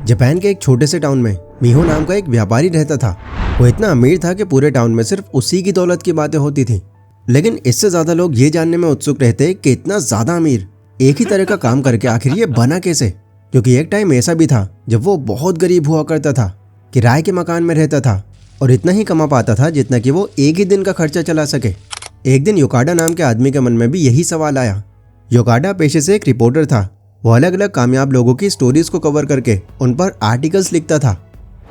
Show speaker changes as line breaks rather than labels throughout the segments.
Japan के एक छोटे से टाउन में मीहो नाम का एक व्यापारी रहता था। वो इतना अमीर था कि पूरे टाउन में सिर्फ उसी की दौलत की बातें होती थी। लेकिन इससे ज्यादा लोग ये जानने में उत्सुक रहते कि इतना ज्यादा अमीर एक ही तरह का काम करके आखिर ये बना कैसे। क्योंकि एक टाइम ऐसा भी था जब वो बहुत गरीब हुआ करता था, किराए के मकान में रहता था और इतना ही कमा पाता था जितना कि वो एक ही दिन का खर्चा चला सके। एक दिन योकाडा नाम के आदमी के मन में भी यही सवाल आया। योकाडा पेशे से एक रिपोर्टर था। वो अलग अलग कामयाब लोगों की स्टोरीज को कवर करके उन पर आर्टिकल्स लिखता था।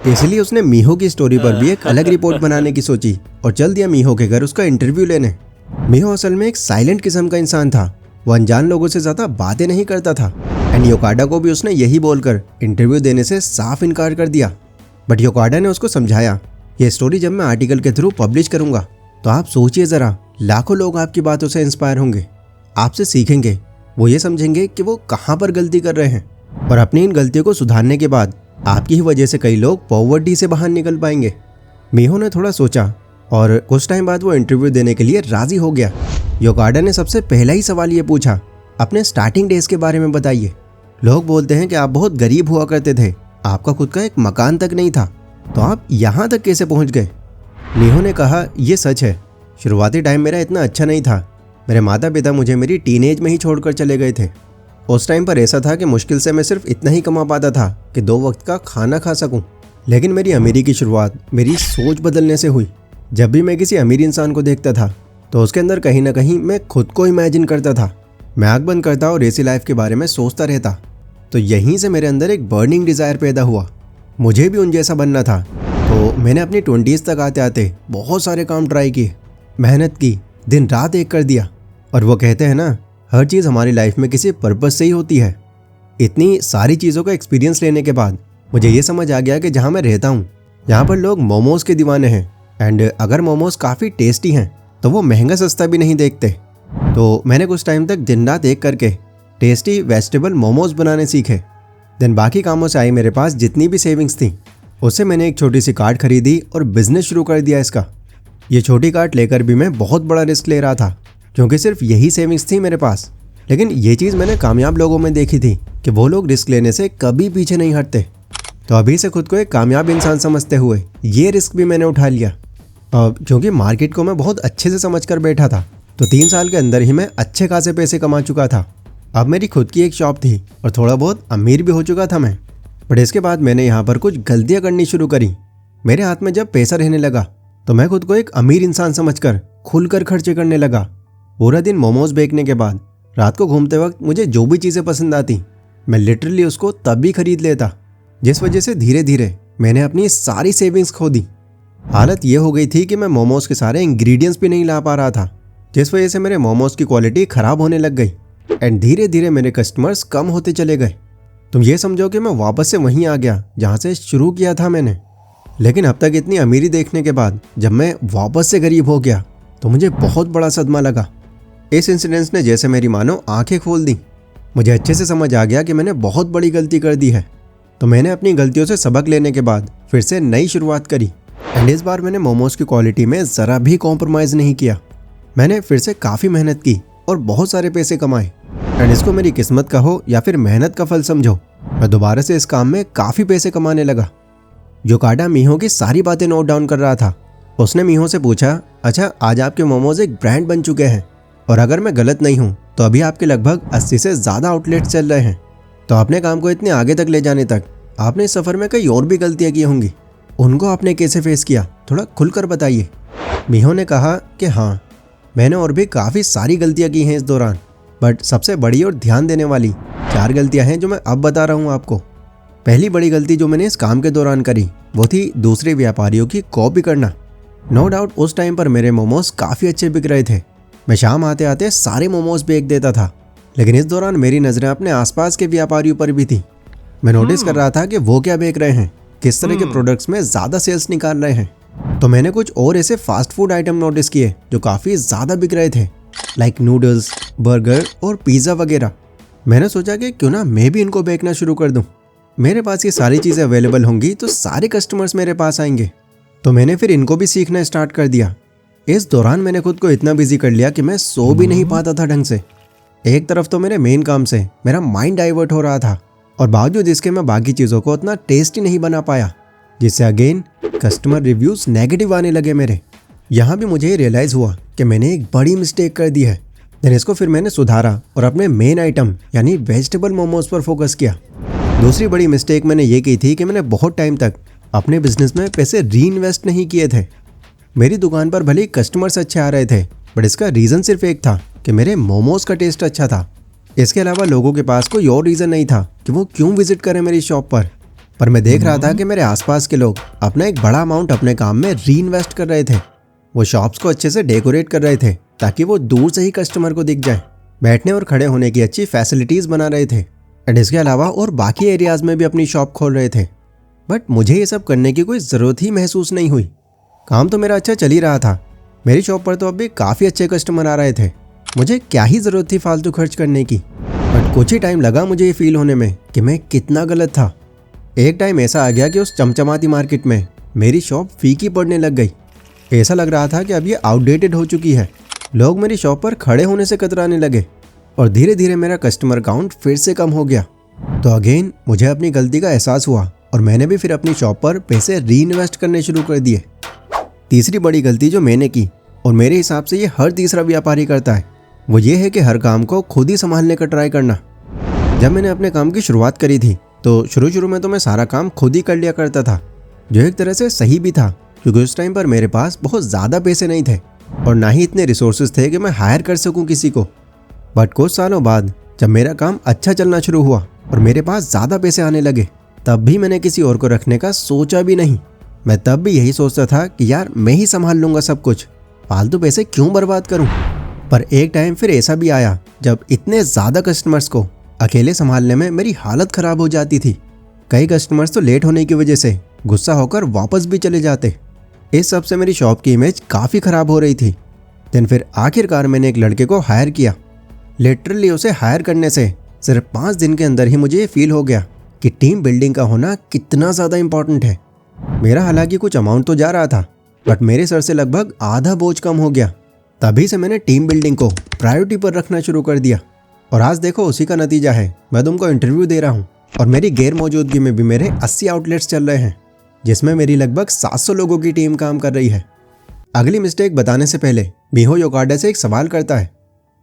इसलिए उसने मीहो की स्टोरी पर भी एक अलग रिपोर्ट बनाने की सोची और चल दिया मीहो के घर उसका इंटरव्यू लेने। मीहो असल में एक साइलेंट किस्म का इंसान था। वो अनजान लोगों से ज्यादा बातें नहीं करता था एंड योकाडा को भी उसने यही बोलकर इंटरव्यू देने से साफ इनकार कर दिया। बट योकाडा ने उसको समझाया, ये स्टोरी जब मैं आर्टिकल के थ्रू पब्लिश करूंगा तो आप सोचिए जरा, लाखों लोग आपकी बातों से इंस्पायर होंगे, आपसे सीखेंगे। वो ये समझेंगे कि वो कहाँ पर गलती कर रहे हैं और अपनी इन गलतियों को सुधारने के बाद आपकी ही वजह से कई लोग पॉवर्टी से बाहर निकल पाएंगे। मीहो ने थोड़ा सोचा और कुछ टाइम बाद वो इंटरव्यू देने के लिए राजी हो गया। योकाडा ने सबसे पहला ही सवाल ये पूछा, अपने स्टार्टिंग डेज के बारे में बताइए। लोग बोलते हैं कि आप बहुत गरीब हुआ करते थे, आपका खुद का एक मकान तक नहीं था, तो आप यहाँ तक कैसे पहुँच गए। मीहो ने कहा, ये सच है, शुरुआती टाइम मेरा इतना अच्छा नहीं था। मेरे माता पिता मुझे मेरी टीनेज में ही छोड़कर चले गए थे। उस टाइम पर ऐसा था कि मुश्किल से मैं सिर्फ इतना ही कमा पाता था कि 2 वक्त का खाना खा सकूं। लेकिन मेरी अमीरी की शुरुआत मेरी सोच बदलने से हुई। जब भी मैं किसी अमीर इंसान को देखता था तो उसके अंदर कहीं ना कहीं मैं खुद को इमेजिन करता था। मैं आँख बंद करता और ऐसी लाइफ के बारे में सोचता रहता। तो यहीं से मेरे अंदर एक बर्निंग डिज़ायर पैदा हुआ। मुझे भी उन जैसा बनना था। तो मैंने अपनी 20s तक आते आते बहुत सारे काम ट्राई किए, मेहनत की, दिन रात एक कर दिया। और वो कहते हैं ना, हर चीज़ हमारी लाइफ में किसी पर्पस से ही होती है। इतनी सारी चीज़ों का एक्सपीरियंस लेने के बाद मुझे ये समझ आ गया कि जहाँ मैं रहता हूँ यहाँ पर लोग मोमोज के दीवाने हैं एंड अगर मोमोज काफ़ी टेस्टी हैं तो वो महंगा सस्ता भी नहीं देखते। तो मैंने कुछ टाइम तक दिन रात एक करके टेस्टी वेजिटेबल मोमोज बनाने सीखे। देन बाकी कामों से आई मेरे पास जितनी भी सेविंग्स थी उससे मैंने एक छोटी सी कार्ट खरीदी और बिजनेस शुरू कर दिया इसका। ये छोटी कार्ट लेकर भी मैं बहुत बड़ा रिस्क ले रहा था क्योंकि सिर्फ यही सेविंग्स थी मेरे पास। लेकिन ये चीज़ मैंने कामयाब लोगों में देखी थी कि वो लोग रिस्क लेने से कभी पीछे नहीं हटते। तो अभी से खुद को एक कामयाब इंसान समझते हुए ये रिस्क भी मैंने उठा लिया। क्योंकि मार्केट को मैं बहुत अच्छे से समझ कर बैठा था तो 3 साल के अंदर ही मैं अच्छे खासे पैसे कमा चुका था। अब मेरी खुद की एक शॉप थी और थोड़ा बहुत अमीर भी हो चुका था मैं। बट इसके बाद मैंने यहाँ पर कुछ गलतियाँ करनी शुरू करी। मेरे हाथ में जब पैसा रहने लगा तो मैं खुद को एक अमीर इंसान समझकर खुलकर खर्चे करने लगा। पूरा दिन मोमोज बेचने के बाद रात को घूमते वक्त मुझे जो भी चीज़ें पसंद आती मैं लिटरली उसको तब भी खरीद लेता, जिस वजह से धीरे धीरे मैंने अपनी सारी सेविंग्स खो दी। हालत ये हो गई थी कि मैं मोमोज के सारे इंग्रेडिएंट्स भी नहीं ला पा रहा था, जिस वजह से मेरे मोमोज की क्वालिटी ख़राब होने लग गई एंड धीरे धीरे मेरे कस्टमर्स कम होते चले गए। तुम ये समझो कि मैं वापस से वहीं आ गया जहाँ से शुरू किया था मैंने। लेकिन अब तक इतनी अमीरी देखने के बाद जब मैं वापस से गरीब हो गया तो मुझे बहुत बड़ा सदमा लगा। इस इंसिडेंस ने जैसे मेरी मानो आंखें खोल दी। मुझे अच्छे से समझ आ गया कि मैंने बहुत बड़ी गलती कर दी है। तो मैंने अपनी गलतियों से सबक लेने के बाद फिर से नई शुरुआत करी एंड इस बार मैंने मोमोज की क्वालिटी में ज़रा भी कॉम्प्रोमाइज़ नहीं किया। मैंने फिर से काफ़ी मेहनत की और बहुत सारे पैसे कमाए एंड इसको मेरी किस्मत का हो या फिर मेहनत का फल समझो, मैं दोबारा से इस काम में काफ़ी पैसे कमाने लगा। योकाडा मीहो की सारी बातें नोट डाउन कर रहा था। उसने मीहो से पूछा, अच्छा आज आपके मोमोज एक ब्रांड बन चुके हैं और अगर मैं गलत नहीं हूँ तो अभी आपके लगभग 80 से ज़्यादा आउटलेट्स चल रहे हैं। तो अपने काम को इतने आगे तक ले जाने तक आपने इस सफ़र में कई और भी गलतियाँ की होंगी, उनको आपने कैसे फेस किया, थोड़ा खुलकर बताइए। मीहो ने कहा कि हाँ, मैंने और भी काफ़ी सारी गलतियाँ की हैं इस दौरान, बट सबसे बड़ी और ध्यान देने वाली 4 गलतियाँ हैं जो मैं अब बता रहा हूँ आपको। पहली बड़ी गलती जो मैंने इस काम के दौरान करी वो थी दूसरे व्यापारियों की कॉपी करना। नो डाउट उस टाइम पर मेरे मोमोज काफ़ी अच्छे बिक रहे थे। मैं शाम आते आते सारे मोमोज बेच देता था। लेकिन इस दौरान मेरी नज़रें अपने आसपास के व्यापारियों पर भी थी। मैं नोटिस कर रहा था कि वो क्या बेच रहे हैं, किस तरह के प्रोडक्ट्स में ज़्यादा सेल्स निकाल रहे हैं। तो मैंने कुछ और ऐसे फास्ट फूड आइटम नोटिस किए जो काफ़ी ज़्यादा बिक रहे थे, लाइक नूडल्स, बर्गर और पिज़्ज़ा वगैरह। मैंने सोचा कि क्यों ना मैं भी इनको बेचना शुरू कर दूँ। मेरे पास ये सारी चीज़ें अवेलेबल होंगी तो सारे कस्टमर्स मेरे पास आएंगे। तो मैंने फिर इनको भी सीखना स्टार्ट कर दिया। इस दौरान मैंने खुद को इतना बिजी कर लिया कि मैं सो भी नहीं पाता था ढंग से। एक तरफ तो मेरे मेन काम से मेरा माइंड डाइवर्ट हो रहा था और बावजूद इसके मैं बाकी चीज़ों को उतना टेस्टी नहीं बना पाया, जिससे अगेन कस्टमर रिव्यूज़ नेगेटिव आने लगे मेरे। यहाँ भी मुझे रियलाइज़ हुआ कि मैंने एक बड़ी मिस्टेक कर दी है। देन इसको फिर मैंने सुधारा और अपने मेन आइटम यानी वेजिटेबल मोमोज पर फोकस किया। दूसरी बड़ी मिस्टेक मैंने ये की थी कि मैंने बहुत टाइम तक अपने बिजनेस में पैसे री इन्वेस्ट नहीं किए थे। मेरी दुकान पर भले ही कस्टमर्स अच्छे आ रहे थे, बट इसका रीज़न सिर्फ एक था कि मेरे मोमोज़ का टेस्ट अच्छा था। इसके अलावा लोगों के पास कोई और रीज़न नहीं था कि वो क्यों विजिट करें मेरी शॉप पर मैं देख रहा था कि मेरे आसपास के लोग अपना एक बड़ा अमाउंट अपने काम में री इन्वेस्ट कर रहे थे। वो शॉप्स को अच्छे से डेकोरेट कर रहे थे ताकि वो दूर से ही कस्टमर को दिख जाए। बैठने और खड़े होने की अच्छी फैसिलिटीज़ बना रहे थे एंड इसके अलावा और बाकी एरियाज़ में भी अपनी शॉप खोल रहे थे। बट मुझे ये सब करने की कोई ज़रूरत ही महसूस नहीं हुई। काम तो मेरा अच्छा चल ही रहा था। मेरी शॉप पर तो अब भी काफ़ी अच्छे कस्टमर आ रहे थे। मुझे क्या ही ज़रूरत थी फालतू खर्च करने की। बट कुछ ही टाइम लगा मुझे ये फील होने में कि मैं कितना गलत था। एक टाइम ऐसा आ गया कि उस चमचमाती मार्केट में मेरी शॉप फीकी पड़ने लग गई। ऐसा लग रहा था कि अब ये आउटडेटेड हो चुकी है। लोग मेरी शॉप पर खड़े होने से कतराने लगे और धीरे धीरे मेरा कस्टमर काउंट फिर से कम हो गया। तो अगेन मुझे अपनी गलती का एहसास हुआ और मैंने भी फिर अपनी शॉप पर पैसे री इन्वेस्ट करने शुरू कर दिए। तीसरी बड़ी गलती जो मैंने की, और मेरे हिसाब से ये हर तीसरा व्यापारी करता है, वो ये है कि हर काम को खुद ही संभालने का ट्राई करना। जब मैंने अपने काम की शुरुआत करी थी तो शुरू में तो मैं सारा काम खुद ही कर लिया करता था, जो एक तरह से सही भी था क्योंकि उस टाइम पर मेरे पास बहुत ज़्यादा पैसे नहीं थे और ना ही इतने रिसोर्सेज थे कि मैं हायर कर सकूं किसी को। बट कुछ सालों बाद जब मेरा काम अच्छा चलना शुरू हुआ और मेरे पास ज़्यादा पैसे आने लगे, तब भी मैंने किसी और को रखने का सोचा भी नहीं। मैं तब भी यही सोचता था कि यार मैं ही संभाल लूँगा सब कुछ, फालतू पैसे क्यों बर्बाद करूँ। पर एक टाइम फिर ऐसा भी आया जब इतने ज़्यादा कस्टमर्स को अकेले संभालने में मेरी हालत ख़राब हो जाती थी। कई कस्टमर्स तो लेट होने की वजह से गुस्सा होकर वापस भी चले जाते। इस सब से मेरी शॉप की इमेज काफ़ी ख़राब हो रही थी। देन फिर आखिरकार मैंने एक लड़के को हायर किया। लिटरली उसे हायर करने से सिर्फ 5 दिन के अंदर ही मुझे ये फील हो गया कि टीम बिल्डिंग का होना कितना ज़्यादा इम्पॉर्टेंट है। मेरा हालांकि कुछ अमाउंट तो जा रहा था, बट मेरे सर से लगभग आधा बोझ कम हो गया। तभी से मैंने टीम बिल्डिंग को प्रायोरिटी पर रखना शुरू कर दिया और आज देखो उसी का नतीजा है। मैं तुमको इंटरव्यू दे रहा हूँ और मेरी गैर मौजूदगी में भी मेरे 80 आउटलेट्स चल रहे हैं, जिसमें मेरी लगभग 700 लोगों की टीम काम कर रही है। अगली मिस्टेक बताने से पहले मीहो योकाडा से एक सवाल करता है।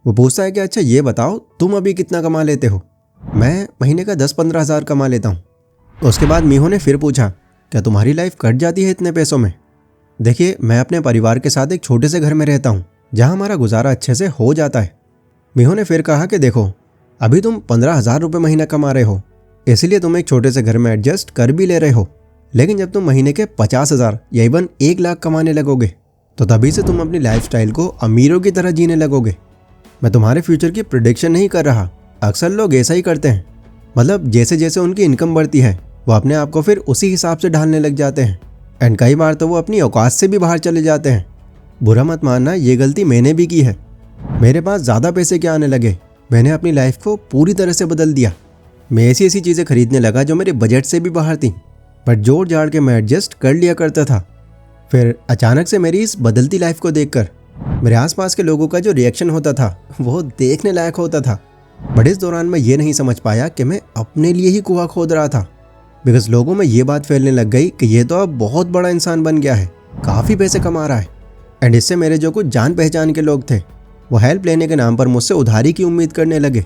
वो पूछता है कि अच्छा ये बताओ तुम अभी कितना कमा लेते हो। मैं महीने का 10-15 हज़ार कमा लेता हूँ। तो उसके बाद मीहो ने फिर पूछा क्या तुम्हारी लाइफ कट जाती है इतने पैसों में। देखिए मैं अपने परिवार के साथ एक छोटे से घर में रहता हूँ जहाँ हमारा गुजारा अच्छे से हो जाता है। मीहो ने फिर कहा कि देखो अभी तुम 15,000 रुपये महीना कमा रहे हो, इसलिए तुम एक छोटे से घर में एडजस्ट कर भी ले रहे हो। लेकिन जब तुम महीने के 50,000 या इवन 1 लाख कमाने लगोगे तो तभी से तुम अपनी लाइफस्टाइल को अमीरों की तरह जीने लगोगे। मैं तुम्हारे फ्यूचर की प्रेडिक्शन नहीं कर रहा, अक्सर लोग ऐसा ही करते हैं। मतलब जैसे जैसे उनकी इनकम बढ़ती है वो अपने आप को फिर उसी हिसाब से ढालने लग जाते हैं एंड कई बार तो वो अपनी औकात से भी बाहर चले जाते हैं। बुरा मत मानना, ये गलती मैंने भी की है। मेरे पास ज़्यादा पैसे क्या आने लगे, मैंने अपनी लाइफ को पूरी तरह से बदल दिया। मैं ऐसी ऐसी चीज़ें खरीदने लगा जो मेरे बजट से भी बाहर थी, बट जोड़ जाड़ के मैं एडजस्ट कर लिया करता था। फिर अचानक से मेरी इस बदलती लाइफ को देखकर मेरे आसपास के लोगों का जो रिएक्शन होता था वो देखने लायक होता था। बट इस दौरान मैं ये नहीं समझ पाया कि मैं अपने लिए ही कुआं खोद रहा था, बिकॉज लोगों में ये बात फैलने लग गई कि ये तो अब बहुत बड़ा इंसान बन गया है, काफ़ी पैसे कमा रहा है। एंड इससे मेरे जो कुछ जान पहचान के लोग थे वो हेल्प लेने के नाम पर मुझसे उधारी की उम्मीद करने लगे।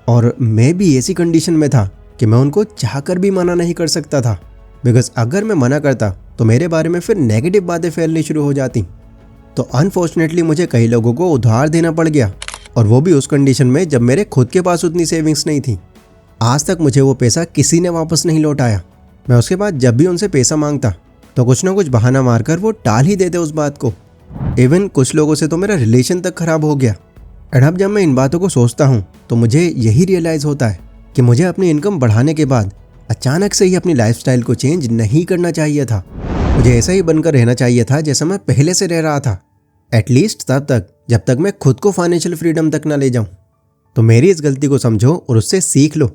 और मैं भी ऐसी कंडीशन में था कि मैं उनको चाहकर भी मना नहीं कर सकता था, बिकॉज अगर मैं मना करता तो मेरे बारे में फिर नेगेटिव बातें फैलनी शुरू हो जाती। तो अनफॉर्चुनेटली मुझे कई लोगों को उधार देना पड़ गया, और वो भी उस कंडीशन में जब मेरे खुद के पास उतनी सेविंग्स नहीं थी। आज तक मुझे वो पैसा किसी ने वापस नहीं लौटाया। मैं उसके बाद जब भी उनसे पैसा मांगता तो कुछ ना कुछ बहाना मारकर वो टाल ही देते उस बात को। इवन कुछ लोगों से तो मेरा रिलेशन तक खराब हो गया। एंड अब जब मैं इन बातों को सोचता हूँ तो मुझे यही रियलाइज़ होता है कि मुझे अपनी इनकम बढ़ाने के बाद अचानक से ही अपनी लाइफस्टाइल को चेंज नहीं करना चाहिए था। मुझे ऐसा ही बनकर रहना चाहिए था जैसा मैं पहले से रह रहा था, एटलीस्ट तब तक जब तक मैं खुद को फाइनेंशियल फ्रीडम तक ना ले जाऊँ। तो मेरी इस गलती को समझो और उससे सीख लो,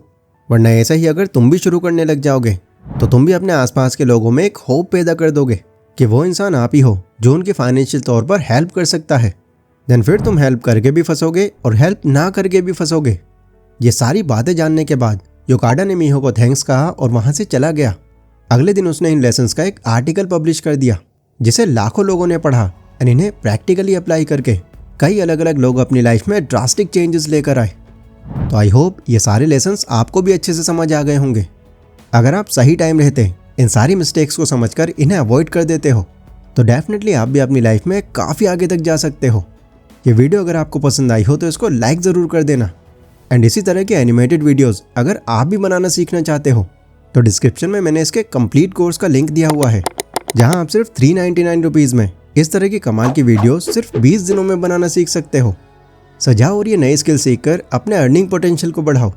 वरना ऐसा ही अगर तुम भी शुरू करने लग जाओगे तो तुम भी अपने आसपास के लोगों में एक होप पैदा कर दोगे कि वो इंसान आप ही हो जो उनकी फाइनेंशियल तौर पर हेल्प कर सकता है। देन फिर तुम हेल्प करके भी फंसोगे और हेल्प ना करके भी फंसोगे। ये सारी बातें जानने के बाद योकाडा ने मीहो को थैंक्स कहा और वहां से चला गया। अगले दिन उसने इन लेसन्स का एक आर्टिकल पब्लिश कर दिया जिसे लाखों लोगों ने पढ़ा और इन्हें प्रैक्टिकली अप्लाई करके कई अलग अलग लोग अपनी लाइफ में ड्रास्टिक चेंजेस लेकर आए। तो आई होप ये सारे लेसन्स आपको भी अच्छे से समझ आ गए होंगे। अगर आप सही टाइम रहते इन सारी मिस्टेक्स को समझकर इन्हें अवॉइड कर देते हो तो डेफिनेटली आप भी अपनी लाइफ में काफ़ी आगे तक जा सकते हो। ये वीडियो अगर आपको पसंद आई हो तो इसको लाइक ज़रूर कर देना। एंड इसी तरह के एनिमेटेड वीडियोस अगर आप भी बनाना सीखना चाहते हो तो डिस्क्रिप्शन में मैंने इसके कंप्लीट कोर्स का लिंक दिया हुआ है, जहां आप सिर्फ 399 रुपीज़ में इस तरह की कमाल की वीडियोस सिर्फ 20 दिनों में बनाना सीख सकते हो। सजाओ और ये नई स्किल सीखकर अपने अर्निंग पोटेंशियल को बढ़ाओ।